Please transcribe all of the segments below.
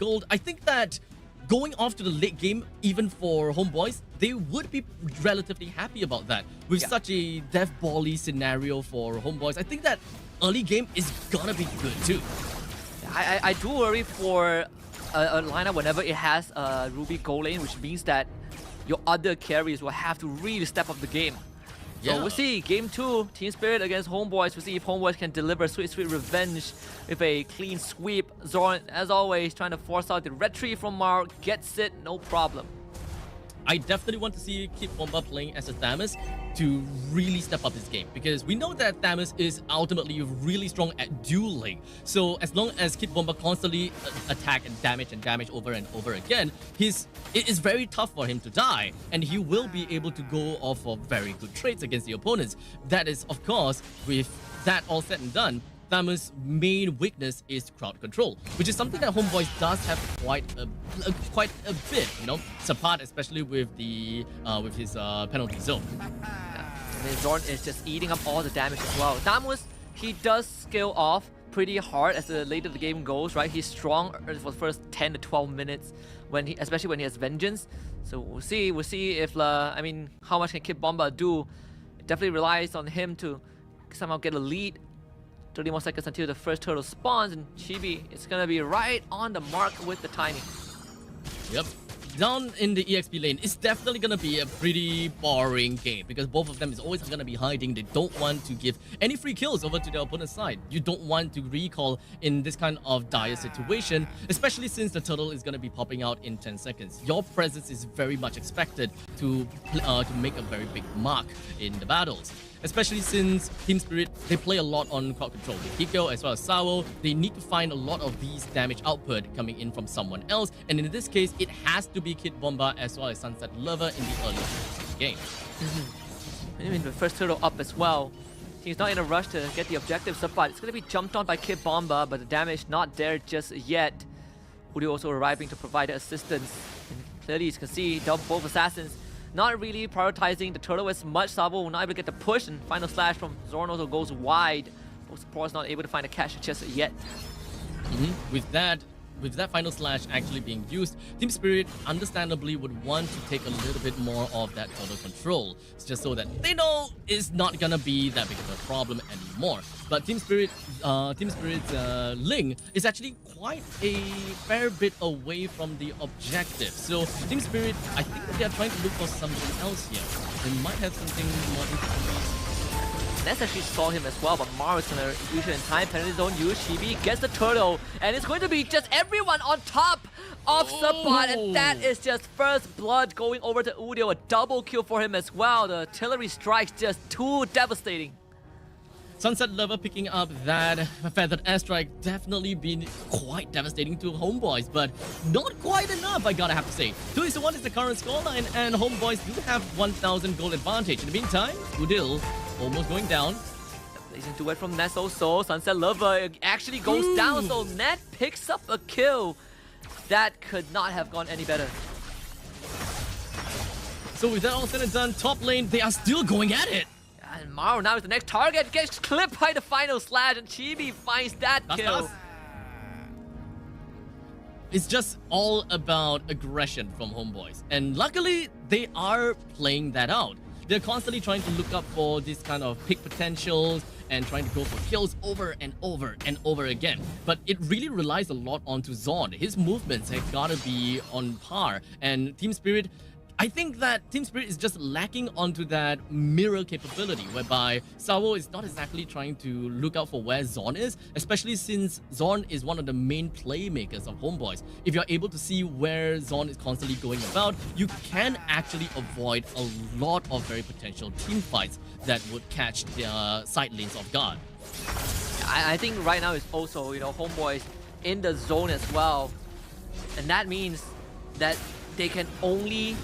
gold. I think that going off to the late game, even for HomeBois, they would be relatively happy about that. With such a death bally scenario for HomeBois, I think that early game is gonna be good too. I do worry for a lineup whenever it has a Ruby gold lane, which means that your other carries will have to really step up the game. So we'll see, game 2, Team Spirit against HomeBois. We'll see if HomeBois can deliver sweet revenge with a clean sweep. Zorn, as always, trying to force out the retreat from Mar, gets it, no problem. I definitely want to see Kid Bomba playing as a Thamus to really step up his game, because we know that Thamus is ultimately really strong at dueling. So as long as Kid Bomba constantly attack and damage over and over again, it is very tough for him to die, and he will be able to go off of very good trades against the opponents. That is, of course, with that all said and done, Thamus' main weakness is crowd control, which is something that HomeBois does have quite a bit, you know, Sapad, especially with his penalty zone. I mean, Zorn is just eating up all the damage as well. Thamus, he does scale off pretty hard as the later the game goes, right? He's strong for the first 10 to 12 minutes, especially when he has Vengeance. So we'll see if, I mean, how much can Kid Bomba do? It definitely relies on him to somehow get a lead. 30 more seconds until the first turtle spawns, and Chibi is gonna be right on the mark with the timing. Yep. Down in the EXP lane, it's definitely gonna be a pretty boring game, because both of them is always gonna be hiding. They don't want to give any free kills over to their opponent's side. You don't want to recall in this kind of dire situation, especially since the turtle is gonna be popping out in 10 seconds. Your presence is very much expected to make a very big mark in the battles. Especially since Team Spirit, they play a lot on crowd control. With Hiko as well as Sawo, they need to find a lot of these damage output coming in from someone else. And in this case, it has to be Kid Bomba as well as Sunset Lover in the early of the game. I mean, the first turtle up as well. He's not in a rush to get the objective, but it's going to be jumped on by Kid Bomba, but the damage not there just yet. Udio also arriving to provide assistance. And clearly, you can see both assassins not really prioritizing the turtle as much. Sabo will not able to get the push, and final slash from Zorn also goes wide. Both supports not able to find a catch just yet. With that final slash actually being used, Team Spirit understandably would want to take a little bit more of that turtle control, just so that they know it's not gonna be that big of a problem anymore. But Team Spirit's Ling is actually quite a fair bit away from the objective. So Team Spirit, I think that they are trying to look for something else here. They might have something more interesting. Ness actually saw him as well, but Maro is gonna use it in time, penalty zone use. Chibi gets the turtle, and it's going to be just everyone on top of Sabat, and that is just first blood going over to Udio. A double kill for him as well. The artillery strikes just too devastating. Sunset Lover picking up that feathered airstrike definitely been quite devastating to HomeBois, but not quite enough, I gotta have to say. 2-1 is the current scoreline, and HomeBois do have 1,000 gold advantage. In the meantime, Udil almost going down. Blazing duet from Ness also. Sunset Lover actually goes down, so Net picks up a kill. That could not have gone any better. So with that all said and done, top lane, they are still going at it. And Maro now is the next target, gets clipped by the final slash, and Chibi finds that kill. It's just all about aggression from HomeBois, and luckily they are playing that out. They're constantly trying to look up for this kind of pick potentials and trying to go for kills over and over and over again. But it really relies a lot onto Zorn. His movements have gotta be on par, and Team Spirit, I think that Team Spirit is just lacking onto that mirror capability, whereby Sawo is not exactly trying to look out for where Zorn is, especially since Zorn is one of the main playmakers of HomeBois. If you're able to see where Zorn is constantly going about, you can actually avoid a lot of very potential team fights that would catch the side lanes off guard. I think right now is also, you know, HomeBois in the zone as well, and that means that they can only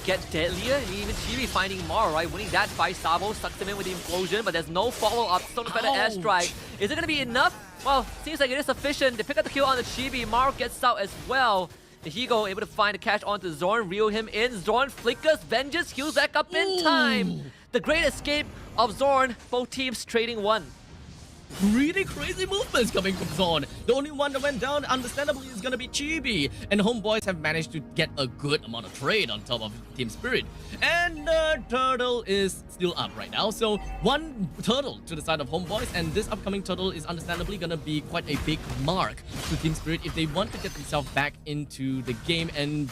get deadlier. Even Chibi finding Maro, right? Winning that fight. Sabo sucks him in with the implosion, but there's no follow-up. So much better airstrike. Is it going to be enough? Well, seems like it is sufficient. They pick up the kill on the Chibi. Maro gets out as well. The Higo able to find a catch onto Zorn, reel him in. Zorn flickers, Vengeance, heals back up in time. The great escape of Zorn, both teams trading one. really crazy movements coming from Zone. The only one that went down, understandably, is gonna be Chibi. And HomeBois have managed to get a good amount of trade on top of Team Spirit. And Turtle is still up right now. So one turtle to the side of HomeBois, and this upcoming turtle is understandably gonna be quite a big mark to Team Spirit if they want to get themselves back into the game and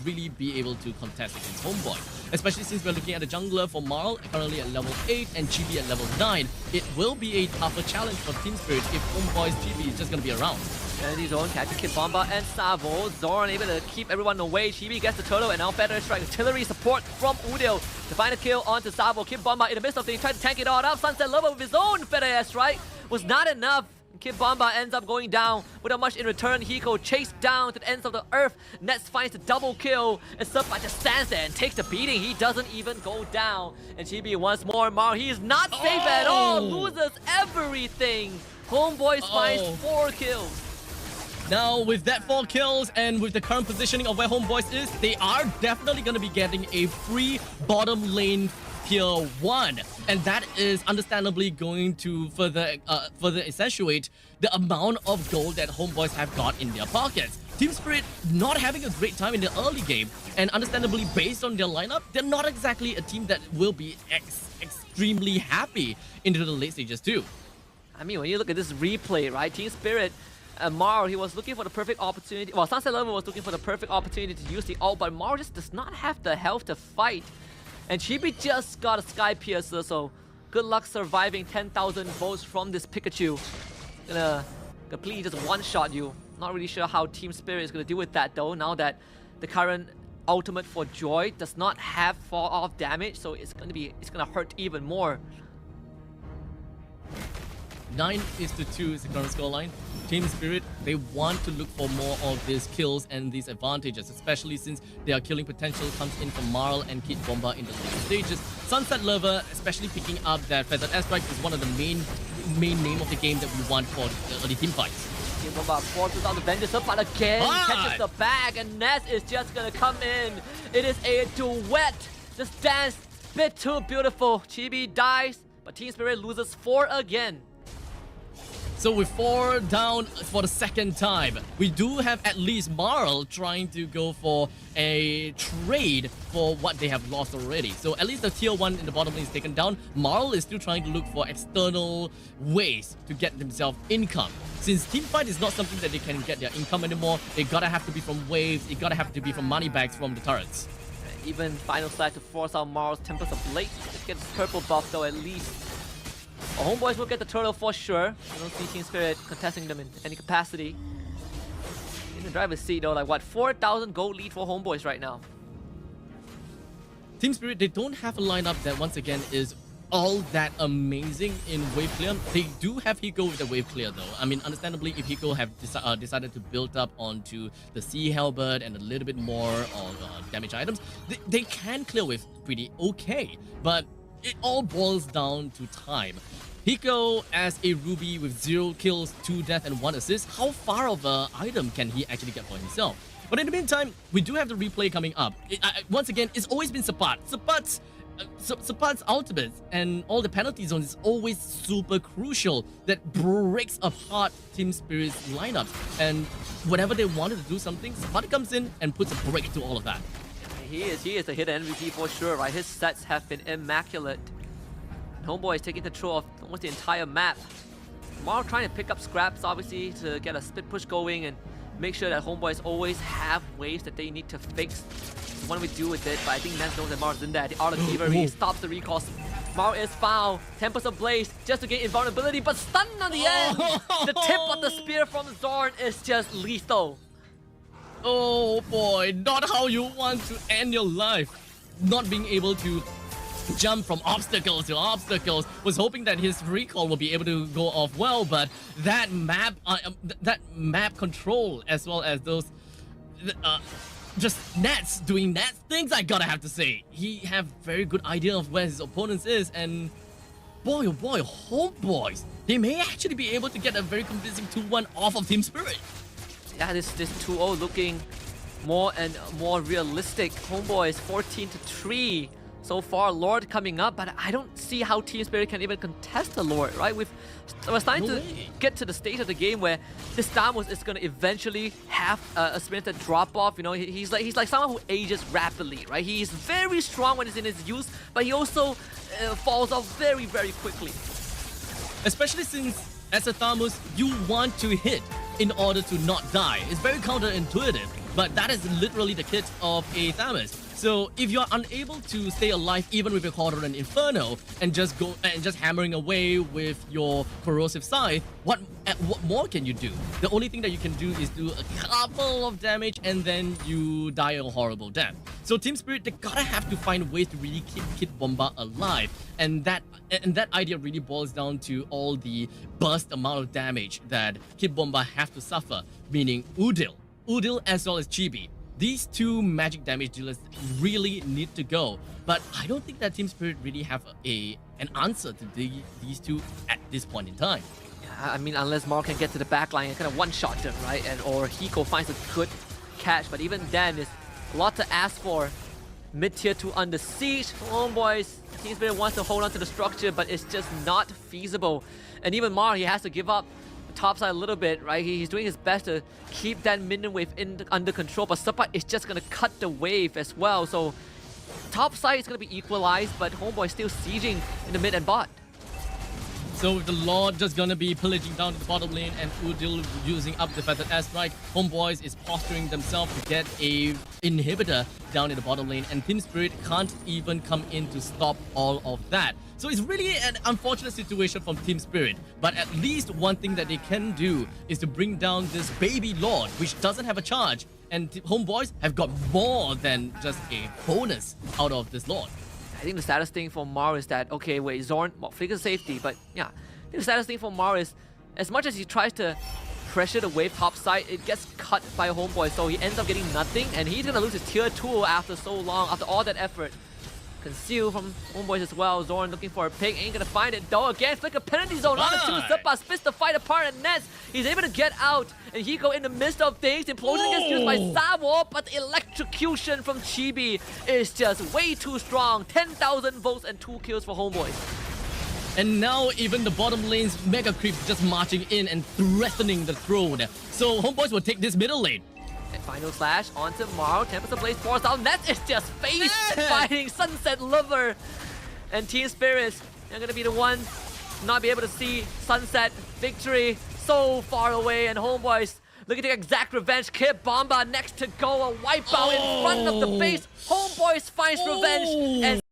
really be able to contest against HomeBois. Especially since we're looking at a jungler for Marl, currently at level 8 and Chibi at level 9. It will be a tougher challenge for Team Spirit if HomeBois Chibi is just going to be around. Energy Zone catching Kid Bomba and Savo. Zorn able to keep everyone away. Chibi gets the turtle and now better strike artillery support from Udil to find a kill onto Savo. Kid Bomba in the midst of things trying to tank it all up. Sunset Lover with his own better air strike was not enough. Kid Bomba ends up going down without much in return. Hiko chased down to the ends of the earth. Nets finds the double kill. And Subba just stands there and takes the beating. He doesn't even go down. And Chibi once more. Mar, he is not safe at all. Loses everything. HomeBois finds 4 kills. Now, with that 4 kills and with the current positioning of where HomeBois is, they are definitely going to be getting a free bottom lane tier 1, and that is understandably going to further accentuate the amount of gold that HomeBois have got in their pockets. Team Spirit not having a great time in the early game, and understandably based on their lineup, they're not exactly a team that will be extremely happy into the late stages too. I mean, when you look at this replay, right, Team Spirit, Maro, he was looking for the perfect opportunity. Well, Sunset Lover was looking for the perfect opportunity to use the ult, but Maro just does not have the health to fight. And Chibi just got a Sky Piercer, so good luck surviving 10,000 volts from this Pikachu. Gonna completely just one-shot you. Not really sure how Team Spirit is gonna deal with that though, now that the current ultimate for Joy does not have fall-off damage, so it's gonna hurt even more. 9-2 is the current scoreline. Team Spirit, they want to look for more of these kills and these advantages, especially since their killing potential comes in from Marl and Kid Bomba in the later stages. Sunset Lover, especially picking up that Feathered Airstrike, is one of the main name of the game that we want for the early team fights. Kid Bomba forces out the Vengeance, but again catches the bag, and Ness is just gonna come in. It is a duet. Just dance, bit too beautiful. Chibi dies, but Team Spirit loses 4 again. So with 4 down for the second time, we do have at least Marl trying to go for a trade for what they have lost already. So at least the tier 1 in the bottom lane is taken down. Marl is still trying to look for external ways to get themselves income. Since team fight is not something that they can get their income anymore, they gotta have to be from waves, it gotta have to be from money bags from the turrets. Even Final Slash to force out Marl's Tempest of Blade. Let's get this purple buff though at least. HomeBois will get the turtle for sure. I don't see Team Spirit contesting them in any capacity. In the driver's seat though, like what, 4,000 gold lead for HomeBois right now. Team Spirit, they don't have a lineup that once again is all that amazing in wave clear. They do have Hiko with the wave clear though. I mean, understandably, if Hiko have decided to build up onto the Sea Halberd and a little bit more on damage items, they can clear wave pretty okay. But it all boils down to time. Hiko as a Ruby with 0 kills, 2 deaths and 1 assist, how far of an item can he actually get for himself? But in the meantime, we do have the replay coming up. Once again, it's always been Sapat. Sapat's ultimate and all the penalty zones is always super crucial. That breaks apart Team Spirit's lineups. And whenever they wanted to do something, Sapat comes in and puts a break to all of that. He is the hidden MVP for sure, right? His sets have been immaculate. HomeBois is taking control of almost the entire map. Marl trying to pick up scraps, obviously, to get a split push going and make sure that HomeBois always have waves that they need to fix. So what do we do with it? But I think Nance knows that Marl's in there. The Art of Thievery stops the recall. Marl is found. Tempest of Blaze just to gain invulnerability, but stunned on the end. The tip of the spear from Zorn is just lethal. Oh boy, not how you want to end your life. Not being able to jump from obstacles to obstacles. Was hoping that his recall will be able to go off well, but that map control as well as those just Nats doing Nats things, I gotta have to say. He have very good idea of where his opponents is, and boy oh boy, HomeBois, they may actually be able to get a very convincing 2-1 off of Team Spirit. Yeah, this 2-0 looking more and more realistic. HomeBois 14-3 so far. Lord coming up, but I don't see how Team Spirit can even contest the Lord, right? We're starting to get to the stage of the game where this Stamos is going to eventually have a spirited drop-off. You know, he's like someone who ages rapidly, right? He's very strong when he's in his youth, but he also falls off very, very quickly. Especially since, as a Thamus, you want to hit in order to not die. It's very counterintuitive, but that is literally the kit of a Thamus. So if you're unable to stay alive even with your Quadrant Inferno and just hammering away with your corrosive scythe, what more can you do? The only thing that you can do is do a couple of damage and then you die a horrible death. So Team Spirit, they gotta have to find ways to really keep Kid Bomba alive, and that idea really boils down to all the burst amount of damage that Kid Bomba have to suffer, meaning Udil as well as Chibi. These two magic damage dealers really need to go, but I don't think that Team Spirit really have an answer to these two at this point in time. Yeah, I mean, unless Mar can get to the backline and kind of one-shot them, right? Or Hiko finds a good catch, but even then, it's a lot to ask for. Mid-tier 2 under siege. HomeBois, Team Spirit wants to hold on to the structure, but it's just not feasible. And even Mar, he has to give up top side a little bit, right? He's doing his best to keep that minion wave under control, but Support is just going to cut the wave as well. So top side is going to be equalized, but HomeBois still sieging in the mid and bot. So the Lord just gonna be pillaging down to the bottom lane and Udil using up the Feathered Airstrike. HomeBois is posturing themselves to get a inhibitor down in the bottom lane, and Team Spirit can't even come in to stop all of that. So it's really an unfortunate situation from Team Spirit, but at least one thing that they can do is to bring down this baby Lord, which doesn't have a charge, and HomeBois have got more than just a bonus out of this Lord. I think the saddest thing for Mar is that, okay, wait, Zorn, well, figure safety, but yeah, I think the saddest thing for Mar is, as much as he tries to pressure the wave top side, it gets cut by HomeBois, so he ends up getting nothing, and he's gonna lose his tier 2 after so long, after all that effort. Conceal from HomeBois as well. Zorn looking for a pick, ain't gonna find it though. Again, flick a penalty zone on the two. Suppa splits the fight apart, and Nets, he's able to get out, and Hiko in the midst of things. Implosion gets used by Savo, but the electrocution from Chibi is just way too strong. 10,000 votes and 2 kills for HomeBois. And now even the bottom lane's Mega Creep just marching in and threatening the throne. So HomeBois will take this middle lane. And final slash onto Maro. Tempest Blaze forced out. Nets is just face fighting Sunset Lover. And Team Spirits are going to be the ones not be able to see Sunset victory so far away. And HomeBois looking to exact revenge. Kid Bomba next to go. A wipeout in front of the base. HomeBois finds revenge and